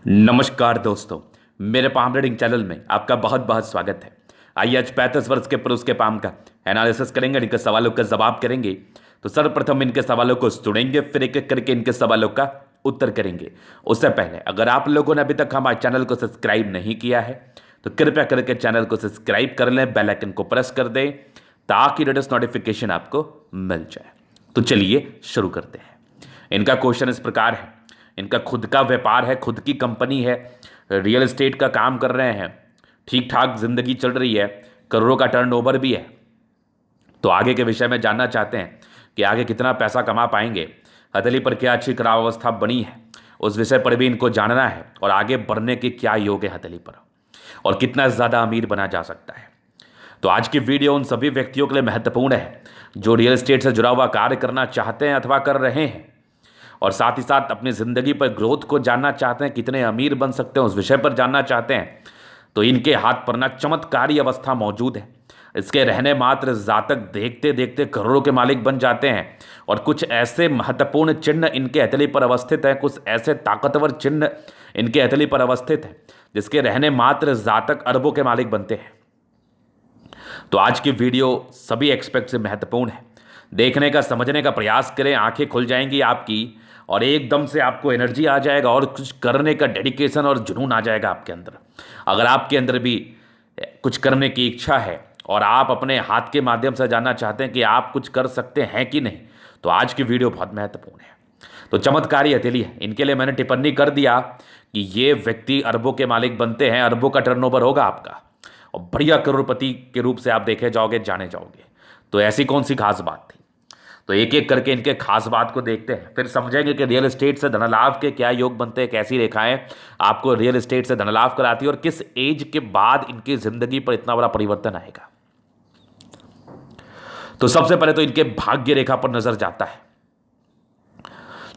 नमस्कार दोस्तों, मेरे पाम रीडिंग चैनल में आपका बहुत बहुत स्वागत है। आइए आज 35 वर्ष के पुरुष के पाम का एनालिसिस करेंगे, इनके सवालों का जवाब करेंगे। तो सर्वप्रथम इनके सवालों को सुनेंगे, फिर एक एक करके इनके सवालों का उत्तर करेंगे। उससे पहले अगर आप लोगों ने अभी तक हमारे चैनल को सब्सक्राइब नहीं किया है तो कृपया करके चैनल को सब्सक्राइब कर लें, बेल आइकन को प्रेस कर दें ताकि लेटेस्ट नोटिफिकेशन आपको मिल जाए। तो चलिए शुरू करते हैं। इनका क्वेश्चन इस प्रकार है। इनका खुद का व्यापार है, खुद की कंपनी है, रियल एस्टेट का काम कर रहे हैं, ठीक ठाक जिंदगी चल रही है, करोड़ों का टर्नओवर भी है। तो आगे के विषय में जानना चाहते हैं कि आगे कितना पैसा कमा पाएंगे, हथेली पर क्या अच्छी खराब अवस्था बनी है, उस विषय पर भी इनको जानना है और आगे बढ़ने के क्या योग है हथेली पर और कितना ज़्यादा अमीर बना जा सकता है। तो आज की वीडियो उन सभी व्यक्तियों के लिए महत्वपूर्ण है जो रियल एस्टेट से जुड़ा हुआ कार्य करना चाहते हैं अथवा कर रहे हैं और साथ ही साथ अपनी ज़िंदगी पर ग्रोथ को जानना चाहते हैं, कितने अमीर बन सकते हैं उस विषय पर जानना चाहते हैं। तो इनके हाथ पर ना चमत्कारी अवस्था मौजूद है। इसके रहने मात्र जातक देखते देखते करोड़ों के मालिक बन जाते हैं और कुछ ऐसे महत्वपूर्ण चिन्ह इनके हथेली पर अवस्थित हैं, कुछ ऐसे ताकतवर चिन्ह इनके हथेली पर अवस्थित हैं जिसके रहने मात्र जातक अरबों के मालिक बनते हैं। तो आज की वीडियो सभी एक्सपेक्ट से महत्वपूर्ण है। देखने का, समझने का प्रयास करें, आंखें खुल जाएंगी आपकी और एकदम से आपको एनर्जी आ जाएगा और कुछ करने का डेडिकेशन और जुनून आ जाएगा आपके अंदर। अगर आपके अंदर भी कुछ करने की इच्छा है और आप अपने हाथ के माध्यम से जानना चाहते हैं कि आप कुछ कर सकते हैं कि नहीं, तो आज की वीडियो बहुत महत्वपूर्ण है। तो चमत्कारी हथेली है, इनके लिए मैंने टिप्पणी कर दिया कि ये व्यक्ति अरबों के मालिक बनते हैं, अरबों का टर्नओवर होगा आपका और बढ़िया करोड़पति के रूप से आप देखे जाओगे, जाने जाओगे। तो ऐसी कौन सी खास बात थी? तो एक एक करके इनके खास बात को देखते हैं, फिर समझेंगे कि रियल एस्टेट से धनलाभ के क्या योग बनते हैं, कैसी रेखाएं आपको रियल एस्टेट से धनलाभ कराती है और किस एज के बाद इनकी जिंदगी पर इतना बड़ा परिवर्तन आएगा। तो सबसे पहले तो इनके भाग्य रेखा पर नजर जाता है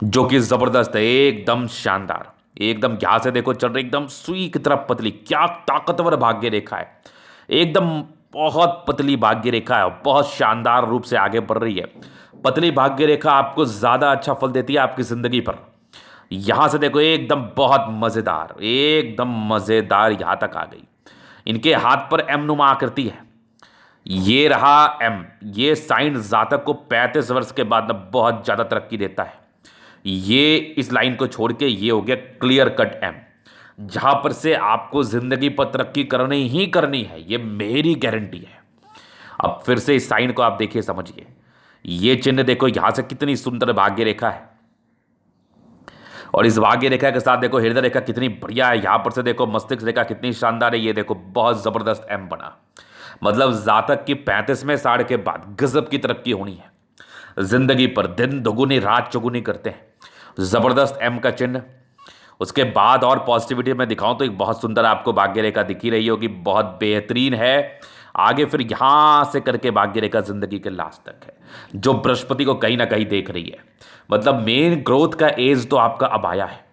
जो कि जबरदस्त है, एकदम शानदार, एकदम यहां से देखो चल रही एकदम सुई की तरफ पतली, क्या ताकतवर भाग्य रेखा है। एकदम बहुत पतली भाग्य रेखा है और बहुत शानदार रूप से आगे बढ़ रही है। पतली भाग्य रेखा आपको ज्यादा अच्छा फल देती है आपकी जिंदगी पर। यहां से देखो एकदम बहुत मजेदार, एकदम मजेदार यहां तक आ गई। इनके हाथ पर एम नुमा आकृति है, ये रहा एम। ये साइन जातक को 35 वर्ष के बाद ना बहुत ज्यादा तरक्की देता है। ये इस लाइन को छोड़ के ये हो गया क्लियर कट एम, जहां पर से आपको जिंदगी पर तरक्की करनी ही करनी है, ये मेरी गारंटी है। अब फिर से इस साइन को आप देखिए, समझिए। ये चिन्ह देखो यहां से कितनी सुंदर भाग्य रेखा है और इस भाग्य रेखा के साथ देखो हृदय रेखा कितनी बढ़िया है। यहां पर से देखो मस्तिष्क रेखा कितनी शानदार है। ये देखो बहुत जबरदस्त एम बना, मतलब जातक की 35वें साढ़ के बाद गजब की तरक्की होनी है जिंदगी पर। दिन दोगुनी रात चौगुनी करते हैं, जबरदस्त एम का चिन्ह। उसके बाद और पॉजिटिविटी में दिखाऊं तो एक बहुत सुंदर आपको भाग्य रेखा दिखी रही होगी, बहुत बेहतरीन है। आगे फिर यहां से करके भाग्य रेखा जिंदगी के लास्ट तक है जो बृहस्पति को कहीं ना कहीं देख रही है। मतलब मेन ग्रोथ का एज तो आपका अब आया है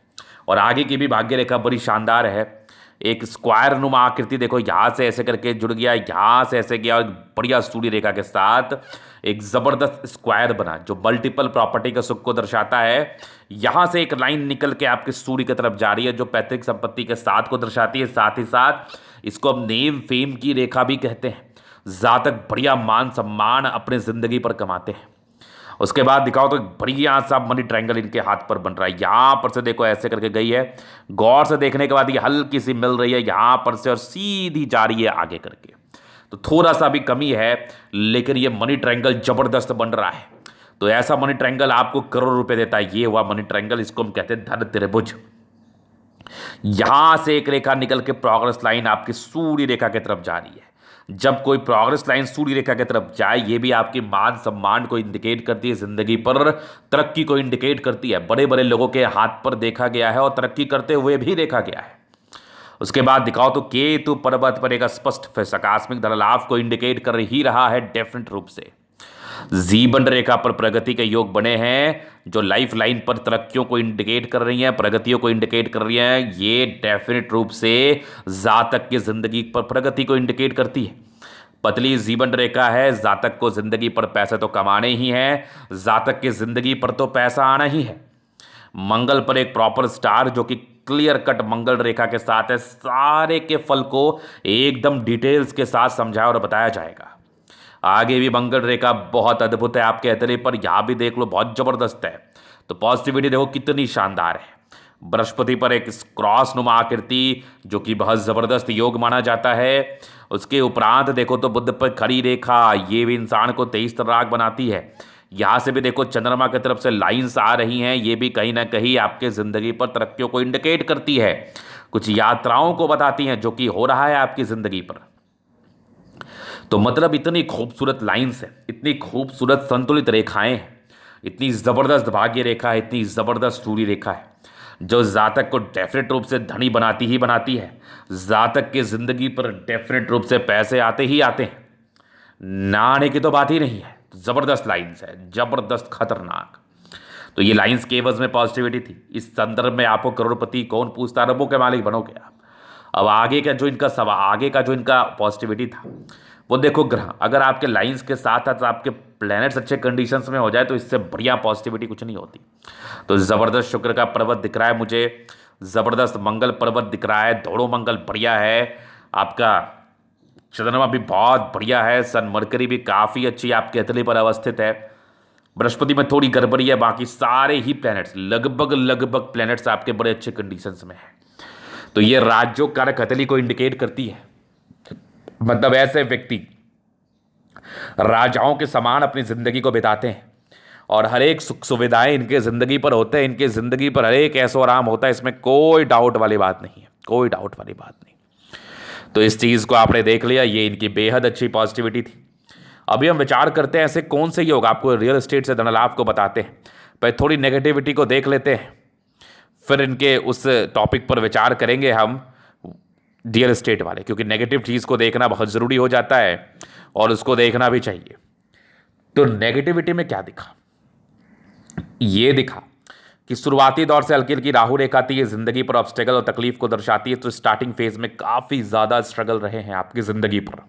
और आगे की भी भाग्य रेखा बड़ी शानदार है। एक स्क्वायर नुमा आकृति देखो, यहां से ऐसे करके जुड़ गया, यहां से ऐसे गया और बढ़िया सूर्य रेखा के साथ एक जबरदस्त स्क्वायर बना जो मल्टीपल प्रॉपर्टी के सुख को दर्शाता है। यहां से एक लाइन निकल के आपके सूर्य की तरफ जा रही है जो पैतृक संपत्ति के साथ को दर्शाती है। साथ ही साथ इसको अब नेम फेम की रेखा भी कहते हैं। जातक बढ़िया मान सम्मान अपने जिंदगी पर कमाते हैं। उसके बाद दिखाओ तो बढ़िया सा मनी ट्रायंगल इनके हाथ पर बन रहा है। यहां पर से देखो ऐसे करके गई है, गौर से देखने के बाद ये हल्की सी मिल रही है यहां पर से और सीधी जा रही है आगे करके। तो थोड़ा सा भी कमी है लेकिन ये मनी ट्रायंगल जबरदस्त बन रहा है। तो ऐसा मनी ट्रायंगल आपको करोड़ रुपए देता है। ये हुआ मनी ट्रायंगल, इसको हम कहते हैं धन त्रिभुज। यहां से एक रेखा निकल के प्रोग्रेस लाइन आपकी सूर्य रेखा की तरफ जा रही है। जब कोई प्रोग्रेस लाइन सूर्य रेखा की तरफ जाए ये भी आपकी मान सम्मान को इंडिकेट करती है, जिंदगी पर तरक्की को इंडिकेट करती है। बड़े बड़े लोगों के हाथ पर देखा गया है और तरक्की करते हुए भी देखा गया है। उसके बाद दिखाओ तो केतु पर्वत पर एक स्पष्ट आकस्मिक धन लाभ को इंडिकेट कर ही रहा है डेफिनेट रूप से। जीवन रेखा पर प्रगति के योग बने हैं जो लाइफ लाइन पर तरक्कियों को इंडिकेट कर रही हैं, प्रगतियों को इंडिकेट कर रही हैं। ये डेफिनेट रूप से जातक की जिंदगी पर प्रगति को इंडिकेट करती है। पतली जीवन रेखा है, जातक को जिंदगी पर पैसे तो कमाने ही हैं, जातक की जिंदगी पर तो पैसा आना ही है। मंगल पर एक प्रॉपर स्टार जो कि क्लियर कट मंगल रेखा के साथ है, सारे के फल को एकदम डिटेल्स के साथ समझाया और बताया जाएगा। आगे भी मंगल रेखा बहुत अद्भुत है आपके हथेली पर, यहां भी देख लो बहुत जबरदस्त है। तो पॉजिटिविटी देखो कितनी शानदार है। बृहस्पति पर एक क्रॉस नुमा आकृति जो कि बहुत जबरदस्त योग माना जाता है। उसके उपरांत देखो तो बुध पर खड़ी रेखा, ये भी इंसान को तेज तर्राक बनाती है। यहाँ से भी देखो चंद्रमा की तरफ से लाइंस आ रही हैं, ये भी कहीं ना कहीं आपके ज़िंदगी पर तरक्कियों को इंडिकेट करती है, कुछ यात्राओं को बताती हैं जो कि हो रहा है आपकी ज़िंदगी पर। तो मतलब इतनी खूबसूरत लाइंस है, इतनी खूबसूरत संतुलित रेखाएं हैं, इतनी ज़बरदस्त भाग्य रेखा है, इतनी ज़बरदस्त सूर्य रेखा है जो जातक को डेफिनेट रूप से धनी बनाती ही बनाती है। जातक की ज़िंदगी पर डेफिनेट रूप से पैसे आते ही आते हैं, ना आने की तो बात ही नहीं है। ज़बरदस्त लाइंस है, ज़बरदस्त खतरनाक। तो ये लाइंस के एवज में पॉजिटिविटी थी। इस संदर्भ में आपको करोड़पति कौन पूछता, अरबों के मालिक बनोगे आप। अब आगे का जो इनका सवाल, आगे का जो इनका पॉजिटिविटी था वो देखो, ग्रह अगर आपके लाइंस के साथ साथ आपके प्लैनेट्स अच्छे कंडीशंस में हो जाए तो इससे बढ़िया पॉजिटिविटी कुछ नहीं होती। तो ज़बरदस्त शुक्र का पर्वत दिख रहा है मुझे, ज़बरदस्त मंगल पर्वत दिख रहा है, दोनों मंगल बढ़िया है। आपका चंद्रमा भी बहुत बढ़िया है, सन मरकरी भी काफ़ी अच्छी आपके हथेली पर अवस्थित है। बृहस्पति में थोड़ी गड़बड़ी है, बाकी सारे ही प्लैनेट्स लगभग प्लैनेट्स आपके बड़े अच्छे कंडीशंस में हैं। तो ये राजयोग कारक हथेली को इंडिकेट करती है। मतलब ऐसे व्यक्ति राजाओं के समान अपनी जिंदगी को बिताते हैं और हर एक सुख सुविधाएं इनके जिंदगी पर होते हैं, इनके जिंदगी पर हर एक ऐशो आराम होता है, इसमें कोई डाउट वाली बात नहीं है, कोई डाउट वाली बात नहीं। तो इस चीज़ को आपने देख लिया, ये इनकी बेहद अच्छी पॉजिटिविटी थी। अभी हम विचार करते हैं ऐसे कौन से योग आपको रियल एस्टेट से धनलाभ को बताते हैं। पहले थोड़ी नेगेटिविटी को देख लेते हैं, फिर इनके उस टॉपिक पर विचार करेंगे हम रियल एस्टेट वाले, क्योंकि नेगेटिव चीज़ को देखना बहुत ज़रूरी हो जाता है और उसको देखना भी चाहिए। तो नेगेटिविटी में क्या दिखा, ये दिखा कि शुरुआती दौर से हल्की हल्की राहु रेखा थी, ये जिंदगी पर ऑब्स्टेकल और तकलीफ को दर्शाती है। तो स्टार्टिंग फेज में काफ़ी ज़्यादा स्ट्रगल रहे हैं आपकी ज़िंदगी पर।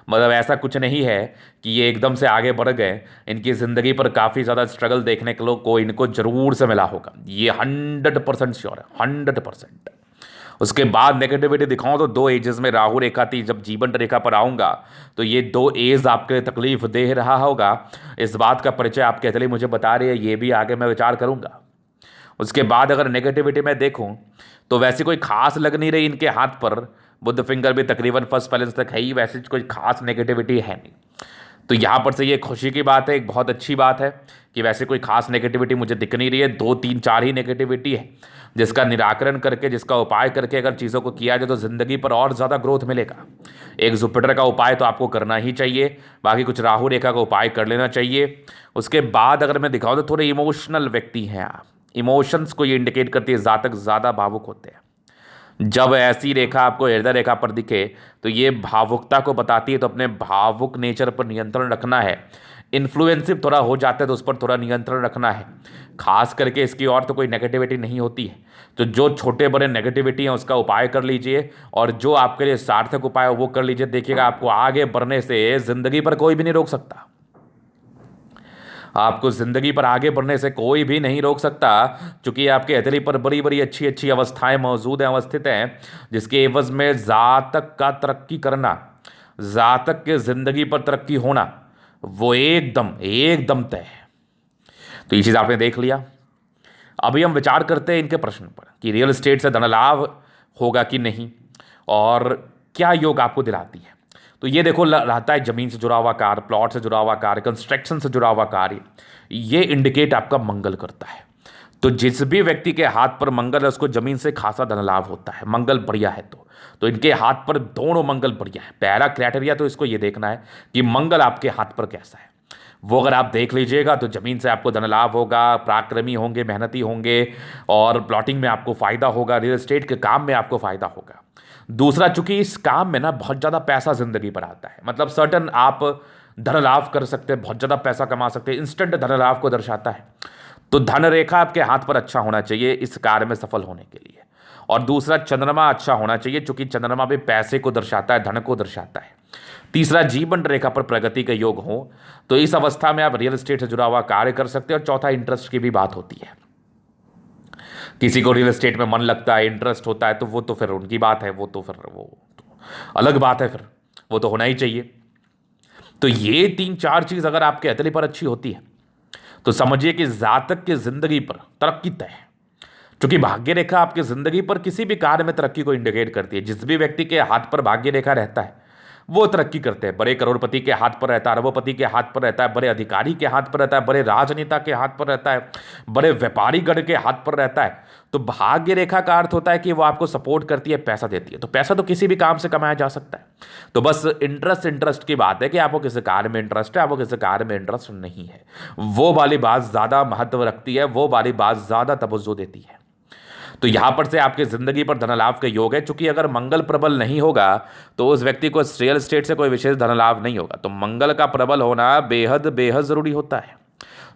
मतलब ऐसा कुछ नहीं है कि ये एकदम से आगे बढ़ गए, इनकी ज़िंदगी पर काफ़ी ज़्यादा स्ट्रगल देखने को इनको ज़रूर से मिला होगा, ये 100% श्योर है, 100%। उसके बाद नेगेटिविटी दिखाऊं तो 2 एजेस में राहु रेखा थी, जब जीवन रेखा पर आऊँगा तो ये 2 एज आपके लिए तकलीफ दे रहा होगा। इस बात का परिचय आपके हथेली मुझे बता रही है, ये भी आगे मैं विचार करूँगा। उसके बाद अगर नेगेटिविटी में देखूं तो वैसी कोई खास लग नहीं रही इनके हाथ पर, बुध फिंगर भी तकरीबन फर्स्ट बैलेंस तक है ही, वैसे कोई खास नेगेटिविटी है नहीं। तो यहाँ पर से ये खुशी की बात है, एक बहुत अच्छी बात है कि वैसे कोई खास नेगेटिविटी मुझे दिख नहीं रही है। 2, 3, 4 ही नेगेटिविटी है, जिसका निराकरण करके, जिसका उपाय करके अगर चीज़ों को किया जाए तो ज़िंदगी पर और ज़्यादा ग्रोथ मिलेगा। एक जुपिटर का उपाय तो आपको करना ही चाहिए, बाकी कुछ राहु रेखा का उपाय कर लेना चाहिए। उसके बाद अगर मैं दिखाऊँ तो थोड़े इमोशनल व्यक्ति हैं आप, इमोशंस को ये इंडिकेट करती है, जातक ज़्यादा भावुक होते हैं। जब ऐसी रेखा आपको हृदय रेखा पर दिखे तो ये भावुकता को बताती है। तो अपने भावुक नेचर पर नियंत्रण रखना है, इन्फ्लुएंसिव थोड़ा हो जाता है तो उस पर थोड़ा नियंत्रण रखना है। खास करके इसकी और तो कोई नेगेटिविटी नहीं होती है। तो जो छोटे बड़े नेगेटिविटी हैं उसका उपाय कर लीजिए, और जो आपके लिए सार्थक उपाय है वो कर लीजिए। देखिएगा आपको आगे बढ़ने से ज़िंदगी पर कोई भी नहीं रोक सकता, आपको ज़िंदगी पर आगे बढ़ने से कोई भी नहीं रोक सकता, क्योंकि आपके हथेली पर बड़ी बड़ी अच्छी अच्छी अवस्थाएं मौजूद हैं, अवस्थित हैं, जिसके एवज में जातक का तरक्की करना, जातक के ज़िंदगी पर तरक्की होना वो एकदम तय है। तो ये चीज़ आपने देख लिया। अभी हम विचार करते हैं इनके प्रश्न पर कि रियल एस्टेट से धन लाभ होगा कि नहीं और क्या योग आपको दिलाती है। तो ये देखो रहता है ज़मीन से जुड़ा हुआ कार्य, प्लॉट से जुड़ा हुआ कार्य, कंस्ट्रक्शन से जुड़ा हुआ कार्य, ये इंडिकेट आपका मंगल करता है। तो जिस भी व्यक्ति के हाथ पर मंगल है उसको ज़मीन से खासा धन लाभ होता है, मंगल बढ़िया है। तो इनके हाथ पर दोनों मंगल बढ़िया है। पहला क्राइटेरिया तो इसको ये देखना है कि मंगल आपके हाथ पर कैसा है, वो अगर आप देख लीजिएगा तो ज़मीन से आपको धन लाभ होगा, पराक्रमी होंगे, मेहनती होंगे, और प्लॉटिंग में आपको फ़ायदा होगा, रियल एस्टेट के काम में आपको फ़ायदा होगा। दूसरा, चूंकि इस काम में ना बहुत ज़्यादा पैसा ज़िंदगी पर आता है, मतलब सर्टन आप धन लाभ कर सकते हैं, बहुत ज़्यादा पैसा कमा सकते हैं, इंस्टेंट धन लाभ को दर्शाता है। तो धन रेखा आपके हाथ पर अच्छा होना चाहिए इस कार्य में सफल होने के लिए। और दूसरा, चंद्रमा अच्छा होना चाहिए, चूंकि चंद्रमा भी पैसे को दर्शाता है, धन को दर्शाता है। तीसरा, जीवन रेखा पर प्रगति के योग हो, तो इस अवस्था में आप रियल एस्टेट से जुड़ा हुआ कार्य कर सकते हैं। और चौथा, इंटरेस्ट की भी बात होती है। किसी को रियल एस्टेट में मन लगता है, इंटरेस्ट होता है, तो वो तो फिर उनकी बात है, वो तो फिर वो तो अलग बात है, फिर वो तो होना ही चाहिए। तो ये 3-4 चीज अगर आपके हथेली पर अच्छी होती है तो समझिए कि जातक की जिंदगी पर तरक्की तय है। क्योंकि भाग्य रेखा आपकी जिंदगी पर किसी भी कार्य में तरक्की को इंडिकेट करती है। जिस भी व्यक्ति के हाथ पर भाग्य रेखा रहता है वो तरक्की करते हैं। बड़े करोड़पति के हाथ पर रहता है, अरबपति के हाथ पर रहता है, बड़े अधिकारी के हाथ पर रहता है, बड़े राजनेता के हाथ पर रहता है, बड़े व्यापारी गण के हाथ पर रहता है। तो भाग्य रेखा का अर्थ होता है कि वो आपको सपोर्ट करती है, पैसा देती है। तो पैसा तो किसी भी काम से कमाया जा सकता है। तो बस इंटरेस्ट की बात है कि आपको किसी कार्य में इंटरेस्ट है, आपको किसी कार्य में इंटरेस्ट नहीं है। वो वाली बात ज्यादा महत्व रखती है, वो वाली बात ज्यादा तवज्जो देती है। तो यहां पर से आपकी जिंदगी पर धन लाभ के योग है। चूंकि अगर मंगल प्रबल नहीं होगा तो उस व्यक्ति को रियल एस्टेट से कोई विशेष धन लाभ नहीं होगा। तो मंगल का प्रबल होना बेहद बेहद जरूरी होता है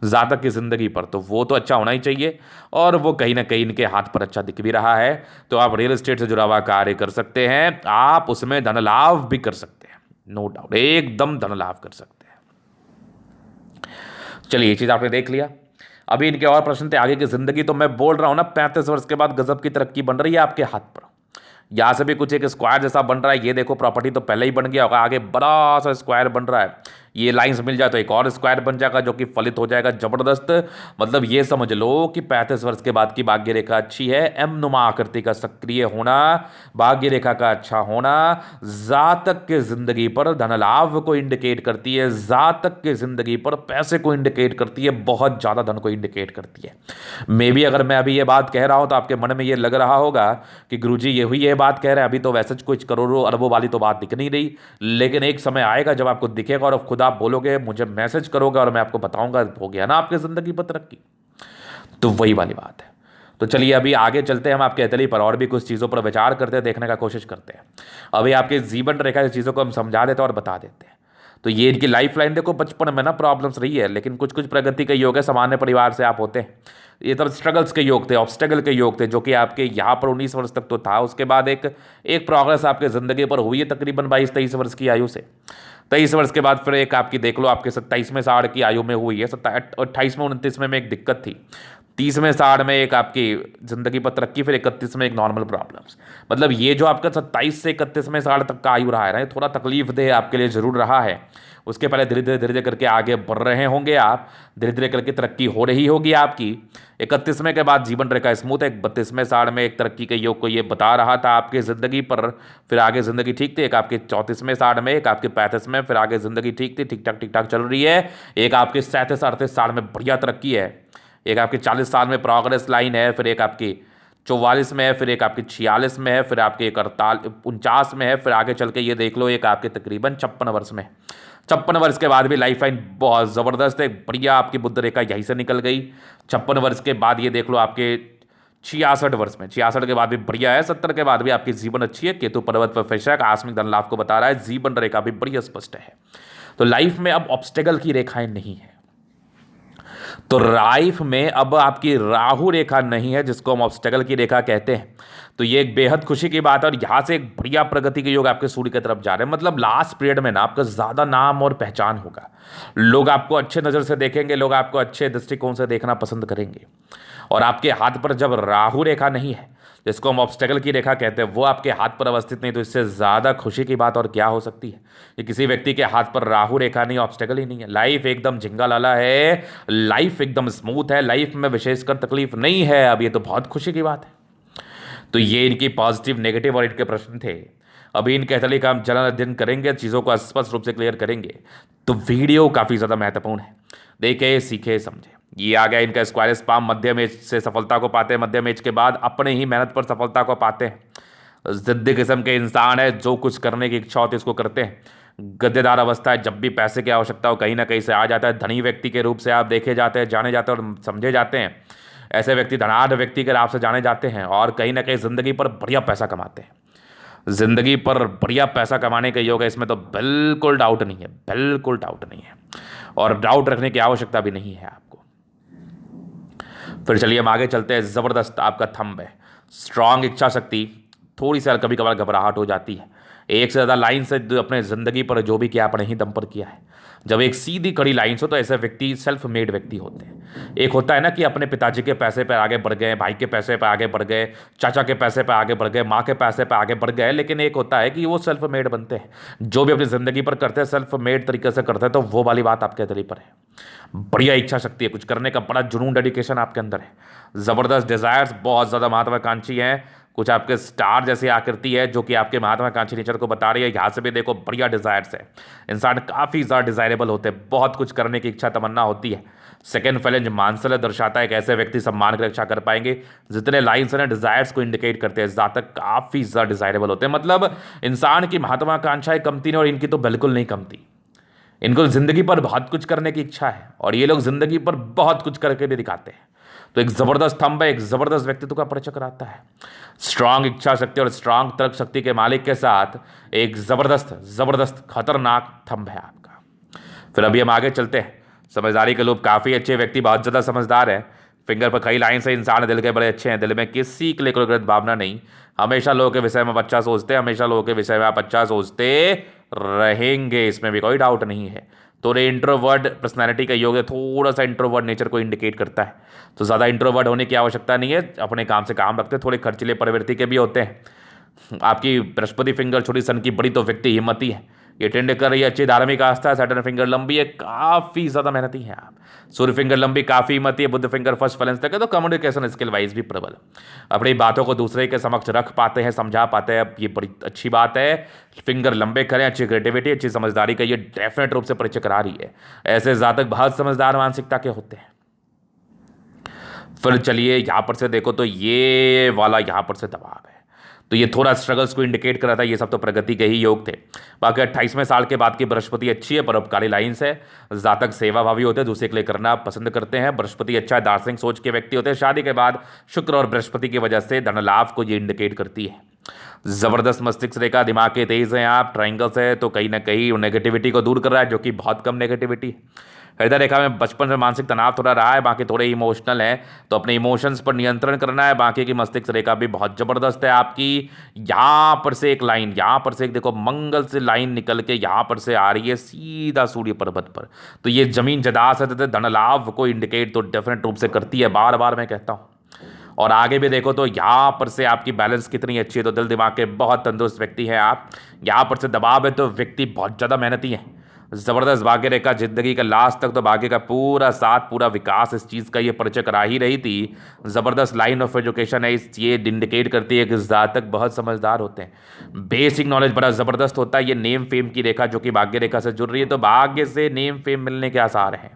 जातक की जिंदगी पर। तो वो तो अच्छा होना ही चाहिए, और वो कहीं ना कहीं इनके हाथ पर अच्छा दिख भी रहा है। तो आप रियल एस्टेट से जुड़ा हुआ कार्य कर सकते हैं, आप उसमें धन लाभ भी कर सकते हैं, नो डाउट, एकदम धन लाभ कर सकते हैं। चलिए, ये चीज आपने देख लिया। अभी इनके और प्रश्न थे आगे की जिंदगी। तो मैं बोल रहा हूं ना, 35 वर्ष के बाद गजब की तरक्की बन रही है आपके हाथ पर। यहां से भी कुछ एक स्क्वायर जैसा बन रहा है। ये देखो, प्रॉपर्टी तो पहले ही बन गया होगा, आगे बड़ा सा स्क्वायर बन रहा है। ये लाइंस मिल जाए तो एक और स्क्वायर बन जाएगा जो कि फलित हो जाएगा जबरदस्त। मतलब ये समझ लो कि 35 वर्ष के बाद की भाग्य रेखा अच्छी है। एम नुमा आकृति का सक्रिय होना, भाग्य रेखा का अच्छा होना जातक के जिंदगी पर धन लाभ को इंडिकेट करती है, जातक के जिंदगी पर पैसे को इंडिकेट करती है, बहुत ज्यादा धन को इंडिकेट करती है। मे बी अगर मैं अभी ये बात कह रहा हूं तो आपके मन में ये लग रहा होगा कि गुरुजी ये हुई ये बात कह रहे हैं, अभी तो वैसे कुछ करोड़ों अरबों वाली तो बात दिख नहीं रही। लेकिन एक समय आएगा जब आपको दिखेगा और खुद आप बोलोगे, मुझे मैसेज करोगे और मैं आपको बताऊंगा हो गया ना आपकी जिंदगी पर तरक्की। तो वही वाली बात है। तो चलिए अभी आगे चलते हैं हम आपके हथेली पर, और भी कुछ चीज़ों पर विचार करते हैं, देखने का कोशिश करते हैं। अभी आपके जीवन रेखा की चीज़ों को हम समझा देते हैं और बता देते हैं। तो ये इनकी लाइफ लाइन देखो, बचपन में ना प्रॉब्लम्स रही है, लेकिन कुछ कुछ प्रगति के योग है। सामान्य परिवार से आप होते हैं, ये तब स्ट्रगल्स के योग थे, ऑब्स्टेकल के योग थे, जो कि आपके यहाँ पर 19 वर्ष तक तो था। उसके बाद एक एक प्रोग्रेस आपके ज़िंदगी पर हुई है तकरीबन 22-23 वर्ष की आयु से। 23 वर्ष के बाद फिर एक आपकी देख लो, आपके 27वें साढ़ की आयु में हुई है। 28वें 29वें में एक दिक्कत थी, 30वें साढ़ में एक आपकी जिंदगी पर तरक्की, फिर 31 में एक नॉर्मल प्रॉब्लम्स। मतलब ये जो आपका 27 से 31वें साढ़ तक का आयु रहा है ना, ये थोड़ा तकलीफ देह आपके लिए जरूर रहा है। उसके पहले धीरे धीरे करके आगे बढ़ रहे होंगे आप, धीरे धीरे करके तरक्की हो रही होगी आपकी। 31वें के बाद जीवन रेखा स्मूथ है। 32वें साढ़ में एक तरक्की के योग को ये बता रहा था आपकी जिंदगी पर। फिर आगे जिंदगी ठीक थी। एक आपके 34वें साढ़ में, एक आपके 35 में, फिर आगे जिंदगी ठीक थी, ठीक ठाक चल रही है। एक आपके 37-38 साढ़ में बढ़िया तरक्की है। एक आपके 40 साल में प्रोग्रेस लाइन है, फिर एक आपकी 44 में है, फिर एक आपकी 46 में है, फिर आपके एक 49 में है, फिर आगे चल के ये देख लो एक आपके तकरीबन 56 वर्ष में। 56 वर्ष के बाद भी लाइफ लाइन बहुत ज़बरदस्त है, बढ़िया आपकी बुद्ध रेखा यहीं से निकल गई। 56 वर्ष के बाद ये देख लो आपके 66 वर्ष में, 66 के बाद भी बढ़िया है। 70 के बाद भी आपकी जीवन अच्छी है। केतु पर्वत पर फैशक आकस्मिक धन लाभ को बता रहा है। जीवन रेखा भी बढ़िया स्पष्ट है। तो लाइफ में अब ऑब्स्टेकल की रेखाएं नहीं है। तो लाइफ में अब आपकी राहु रेखा नहीं है, जिसको हम ऑब्स्टेकल की रेखा कहते हैं। तो ये एक बेहद खुशी की बात है। और यहां से एक बढ़िया प्रगति के योग आपके सूर्य की तरफ जा रहे हैं। मतलब लास्ट पीरियड में ना आपका ज्यादा नाम और पहचान होगा। लोग आपको अच्छे नजर से देखेंगे, लोग आपको अच्छे दृष्टिकोण से देखना पसंद करेंगे। और आपके हाथ पर जब राहु रेखा नहीं है, जिसको हम ऑब्स्टेकल की रेखा कहते हैं, वो आपके हाथ पर अवस्थित नहीं, तो इससे ज़्यादा खुशी की बात और क्या हो सकती है। कि किसी व्यक्ति के हाथ पर राहु रेखा नहीं, ऑब्स्टेकल ही नहीं है, लाइफ एकदम झिंगा लाला है, लाइफ एकदम स्मूथ है, लाइफ में विशेषकर तकलीफ नहीं है। अब ये तो बहुत खुशी की बात है। तो ये इनकी पॉजिटिव नेगेटिव और इनके प्रश्न थे। अभी इनके हथेली का हम जलन अध्ययन करेंगे, चीज़ों को स्पष्ट रूप से क्लियर करेंगे। तो वीडियो काफ़ी ज़्यादा महत्वपूर्ण है, देखे सीखे समझे। ये आ गया इनका स्क्वायर स्पाम, मध्यम एज से सफलता को पाते हैं, मध्यम एज के बाद अपने ही मेहनत पर सफलता को पाते हैं। जिद्दी किस्म के इंसान है, जो कुछ करने की इच्छा होती है उसको करते हैं। गद्देदार अवस्था है, जब भी पैसे की आवश्यकता हो कहीं ना कहीं से आ जाता है। धनी व्यक्ति के रूप से आप देखे जाते हैं, जाने जाते हैं और समझे जाते हैं। ऐसे व्यक्ति धनाढ़ व्यक्ति के नाम से जाने जाते हैं और कहीं ना कहीं जिंदगी पर बढ़िया पैसा कमाते हैं। जिंदगी पर बढ़िया पैसा कमाने का योग है, इसमें तो बिल्कुल डाउट नहीं है, बिल्कुल डाउट नहीं है। और डाउट रखने की आवश्यकता भी नहीं है आपको। फिर चलिए हम आगे चलते हैं। ज़बरदस्त आपका थंब है, स्ट्रांग इच्छा शक्ति, थोड़ी सी कभी कभार घबराहट हो जाती है। एक से ज़्यादा लाइन से अपने ज़िंदगी पर जो भी किया अपने ही दम पर किया है। जब एक सीधी कड़ी लाइन हो तो ऐसे व्यक्ति सेल्फ मेड व्यक्ति होते हैं। एक होता है ना कि अपने पिताजी के पैसे पर आगे बढ़ गए, भाई के पैसे पर आगे बढ़ गए, चाचा के पैसे पर आगे बढ़ गए, माँ के पैसे पर आगे बढ़ गए, लेकिन एक होता है कि वो सेल्फ मेड बनते हैं। जो भी अपनी ज़िंदगी पर करते हैं सेल्फ मेड तरीके से करते हैं, तो वो वाली बात आपके दिल पर है। बढ़िया इच्छा शक्ति है, कुछ करने का बड़ा जुनून, डेडिकेशन आपके अंदर है, ज़बरदस्त डिज़ायर्स, बहुत ज़्यादा महत्वाकांक्षी हैं। कुछ आपके स्टार जैसी आकृति है जो कि आपके महत्वाकांक्षी नेचर को बता रही है। यहाँ से भी देखो बढ़िया डिज़ायर्स है। इंसान काफ़ी ज़्यादा डिज़ायरेबल होते हैं, बहुत कुछ करने की इच्छा तमन्ना होती है। सेकेंड फैलेंज मानसल्य दर्शाता है एक ऐसे व्यक्ति सम्मान की रक्षा कर पाएंगे। जितने लाइन्स हैं डिज़ायर्स को इंडिकेट करते हैं, जातक काफ़ी ज़्यादा डिज़ायरेबल होते हैं। मतलब इंसान की महत्वाकांक्षाएं कमती नहीं और इनकी तो बिल्कुल नहीं कमती। इनको ज़िंदगी पर बहुत कुछ करने की इच्छा है और ये लोग ज़िंदगी पर बहुत कुछ करके भी दिखाते हैं। तो एक ज़बरदस्त स्तंभ है, एक ज़बरदस्त व्यक्तित्व का परिचय कराता है। स्ट्रांग इच्छा शक्ति और स्ट्रांग तर्क शक्ति के मालिक के साथ एक ज़बरदस्त ज़बरदस्त खतरनाक थंब है आपका। फिर अभी हम आगे चलते हैं। समझदारी के लोग काफ़ी अच्छे व्यक्ति, बहुत ज़्यादा समझदार है। फिंगर पर कई लाइन से इंसान दिल के बड़े अच्छे हैं, दिल में किसी के लिए कोई गलत भावना नहीं, हमेशा लोगों के विषय में आप अच्छा सोचते हैं, हमेशा लोगों के विषय में आप अच्छा सोचते रहेंगे, इसमें भी कोई डाउट नहीं है। थोड़े इंट्रोवर्ड पर्सनैलिटी का योग है, थोड़ा सा इंट्रोवर्ड नेचर को इंडिकेट करता है। तो ज़्यादा इंट्रोवर्ड होने की आवश्यकता नहीं है, अपने काम से काम रखते हैं। थोड़े खर्चीले प्रवृत्ति के भी होते हैं। आपकी बृहस्पति फिंगर छोटी सन की बड़ी, तो व्यक्ति हिम्मती है, ये टेंड कर रही है, अच्छी धार्मिक आस्था है। सैटर्न फिंगर लंबी है, काफ़ी ज़्यादा मेहनती है आप। सूर्य फिंगर लंबी, काफ़ी हिम्मती है। बुध फिंगर फर्स्ट फैलेंस तक है, तो कम्युनिकेशन स्किल वाइज भी प्रबल, अपनी बातों को दूसरे के समक्ष रख पाते हैं, समझा पाते हैं। अब ये बड़ी अच्छी बात है। फिंगर लंबे करें, अच्छी क्रिएटिविटी, अच्छी समझदारी का ये डेफिनेट रूप से परिचय करा रही है। ऐसे जातक बहुत समझदार मानसिकता के होते हैं। फिर चलिए यहाँ पर से देखो तो ये वाला यहाँ पर से दबाव है, तो ये थोड़ा स्ट्रगल्स को इंडिकेट कर रहा था। ये सब तो प्रगति के ही योग थे। बाकी 28वें साल के बाद की बृहस्पति अच्छी है, परोपकारी लाइन्स है। जातक सेवा भावी होते हैं, दूसरे के लिए करना पसंद करते हैं। बृहस्पति अच्छा है, दार्शनिक सोच के व्यक्ति होते हैं। शादी के बाद शुक्र और बृहस्पति की वजह से धन लाभ को ये इंडिकेट करती है। जबरदस्त मस्तिष्क रेखा, दिमाग के तेज हैं आप, ट्राइंगल्स है, तो कहीं ना कहीं नेगेटिविटी को दूर कर रहा है, जो कि बहुत कम नेगेटिविटी। हृदय रेखा में बचपन में मानसिक तनाव थोड़ा रहा है, बाकी थोड़े इमोशनल है, तो अपने इमोशंस पर नियंत्रण करना है। बाकी की मस्तिष्क रेखा भी बहुत ज़बरदस्त है आपकी। यहाँ पर से एक लाइन, यहाँ पर से एक देखो मंगल से लाइन निकल के यहाँ पर से आ रही है सीधा सूर्य पर्वत पर, तो ये जमीन जदास है, धन लाभ को इंडिकेट तो डेफिनेट रूप से करती है, बार बार मैं कहता हूँ। और आगे भी देखो तो यहाँ पर से आपकी बैलेंस कितनी अच्छी है, तो दिल दिमाग के बहुत तंदुरुस्त व्यक्ति हैं आप। यहाँ पर से दबाव है तो व्यक्ति बहुत ज़्यादा मेहनती है। ज़बरदस्त भाग्य रेखा, जिंदगी का लास्ट तक तो भाग्य का पूरा साथ, पूरा विकास इस चीज़ का ये परिचय करा ही रही थी। ज़बरदस्त लाइन ऑफ एजुकेशन है, इस ये इंडिकेट करती है कि जातक बहुत समझदार होते हैं। बेसिक नॉलेज बड़ा ज़बरदस्त होता है। ये नेम फेम की रेखा जो कि भाग्य रेखा से जुड़ रही है, तो भाग्य से नेम फेम मिलने के आसार हैं।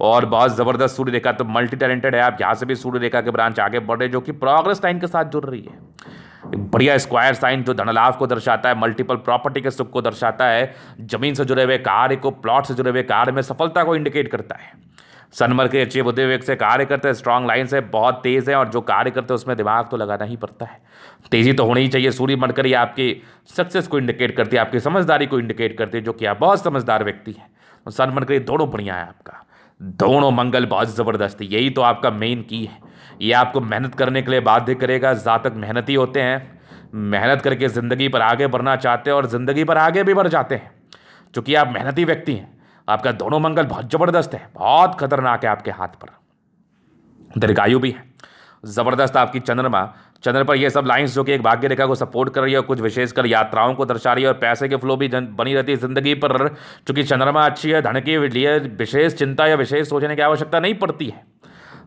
और बहुत ज़बरदस्त सूर्य रेखा, तो मल्टी टैलेंटेड है आप। यहाँ से भी सूर्य रेखा के ब्रांच आगे बढ़ रहे, जो कि प्रोग्रेस लाइन के साथ जुड़ रही है। एक बढ़िया स्क्वायर साइन जो धनलाभ को दर्शाता है, मल्टीपल प्रॉपर्टी के सुख को दर्शाता है, जमीन से जुड़े हुए कार्य को, प्लॉट से जुड़े हुए कार्य में सफलता को इंडिकेट करता है। सनमर के अच्छे बुद्धि विवेक से कार्य करते हैं, स्ट्रांग लाइन से बहुत तेज है, और जो कार्य करते हैं उसमें दिमाग तो लगाना ही पड़ता है। तेजी तो होनी ही चाहिए। सूर्य मरकरी आपकी सक्सेस को इंडिकेट करती है, आपकी समझदारी को इंडिकेट करती है, जो कि आप बहुत समझदार व्यक्ति हैं। सन मरकरी दोनों बढ़िया है आपका, दोनों मंगल बहुत ज़बरदस्त है। यही तो आपका मेन की है, ये आपको मेहनत करने के लिए बाध्य करेगा। जातक मेहनती होते हैं, मेहनत करके ज़िंदगी पर आगे बढ़ना चाहते हैं और ज़िंदगी पर आगे भी बढ़ जाते हैं, क्योंकि आप मेहनती व्यक्ति हैं। आपका दोनों मंगल बहुत ज़बरदस्त है, बहुत खतरनाक है आपके हाथ पर। दीर्घायु भी है, ज़बरदस्त आपकी चंद्रमा, चंद्र पर ये सब लाइंस जो कि एक भाग्य रेखा को सपोर्ट कर रही है, और कुछ विशेषकर यात्राओं को दर्शा रही है, और पैसे के फ्लो भी बनी रहती है ज़िंदगी पर। चूंकि चंद्रमा अच्छी है, धन के लिए विशेष चिंता या विशेष सोचने की आवश्यकता नहीं पड़ती है।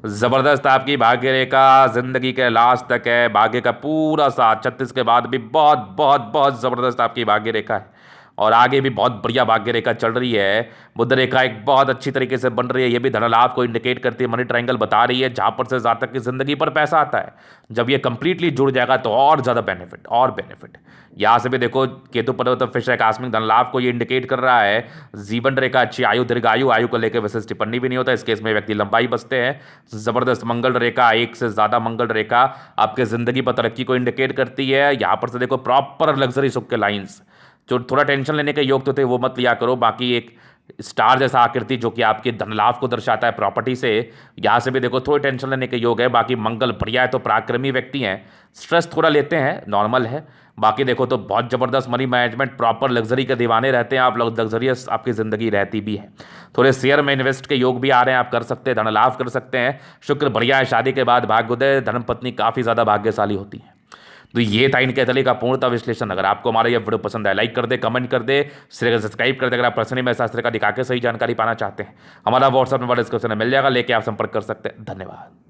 ज़बरदस्त आपकी भाग्य रेखा जिंदगी के लास्ट तक है, भाग्य का पूरा साथ 36 के बाद भी बहुत बहुत बहुत ज़बरदस्त आपकी भाग्य रेखा है, और आगे भी बहुत बढ़िया भाग्य रेखा चल रही है। बुध रेखा एक बहुत अच्छी तरीके से बन रही है, ये भी धन लाभ को इंडिकेट करती है। मनी ट्रायंगल बता रही है, जहाँ पर से जातक की जिंदगी पर पैसा आता है। जब ये कंप्लीटली जुड़ जाएगा तो और ज़्यादा बेनिफिट, और बेनिफिट। यहाँ से भी देखो केतु पर्वत फिश आकस्मिक धन लाभ को ये इंडिकेट कर रहा है। जीवन रेखा अच्छी, आयु दीर्घायु, आयु को लेकर विशेष टिप्पणी भी नहीं होता, इस केस में व्यक्ति लंबाई बचते हैं। ज़बरदस्त मंगल रेखा, एक से ज़्यादा मंगल रेखा आपके ज़िंदगी पर तरक्की को इंडिकेट करती है। यहाँ पर से देखो प्रॉपर लग्जरी सुख के लाइन्स, जो थोड़ा टेंशन लेने के योग तो थे वो मत लिया करो। बाकी एक स्टार जैसा आकृति जो कि आपके धन लाभ को दर्शाता है प्रॉपर्टी से, यहाँ से भी देखो थोड़ी टेंशन लेने के योग है। बाकी मंगल बढ़िया है, तो पराक्रमी व्यक्ति हैं, स्ट्रेस थोड़ा लेते हैं, नॉर्मल है। बाकी देखो तो बहुत ज़बरदस्त मनी मैनेजमेंट, प्रॉपर लग्जरी के दीवाने रहते हैं आप लोग, लग्जरियस आपकी ज़िंदगी रहती भी है। थोड़े शेयर में इन्वेस्ट के योग भी आ रहे हैं, आप कर सकते हैं, धन लाभ कर सकते हैं। शुक्र बढ़िया है, शादी के बाद भाग्योदय, धर्मपत्नी काफ़ी ज़्यादा भाग्यशाली होती है। तो ये था इनके तले का पूर्णतः विश्लेषण। अगर आपको हमारा ये वीडियो पसंद आए, लाइक कर दे, कमेंट कर दे, सब्सक्राइब कर दे। अगर आप पर्सनली में शास्त्र का दिखा के सही जानकारी पाना चाहते हैं, हमारा व्हाट्सअप नंबर डिस्क्रिप्शन में मिल जाएगा, लेके आप संपर्क कर सकते हैं। धन्यवाद।